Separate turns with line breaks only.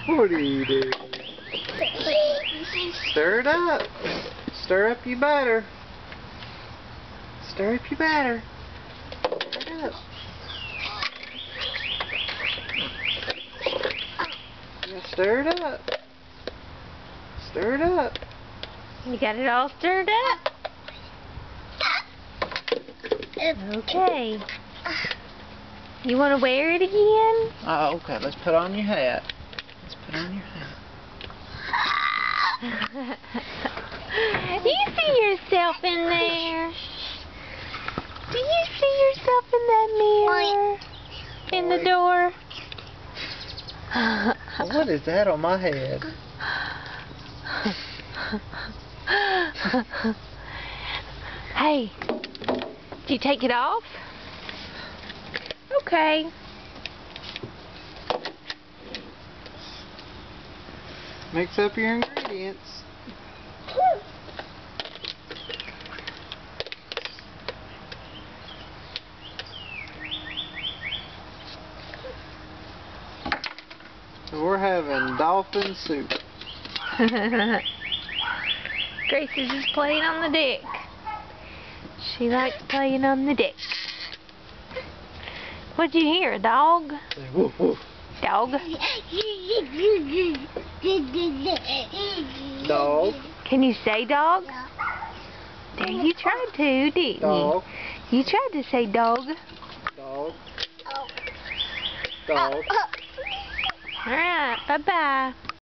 What are you doing? Stir it up. Stir up your batter. Stir up your batter. Stir it up. Yeah, stir it up. Stir it up.
You got it all stirred up? Okay. You want to wear it again?
Oh, okay. Let's put on your hat. Let's put on your hat.
Do you see yourself in there? Do you see yourself in that mirror? In the door?
What is that on my head?
Hey, did you take it off? Okay.
Mix up your ingredients. So we're having dolphin soup.
Grace is just playing on the deck. She likes playing on the deck. What'd you hear, a dog?
Woof, woof.
Dog?
Dog.
Can you say dog? There, you tried to, didn't
Dog.
you? You tried to say dog.
Dog. Dog.
Alright, bye-bye.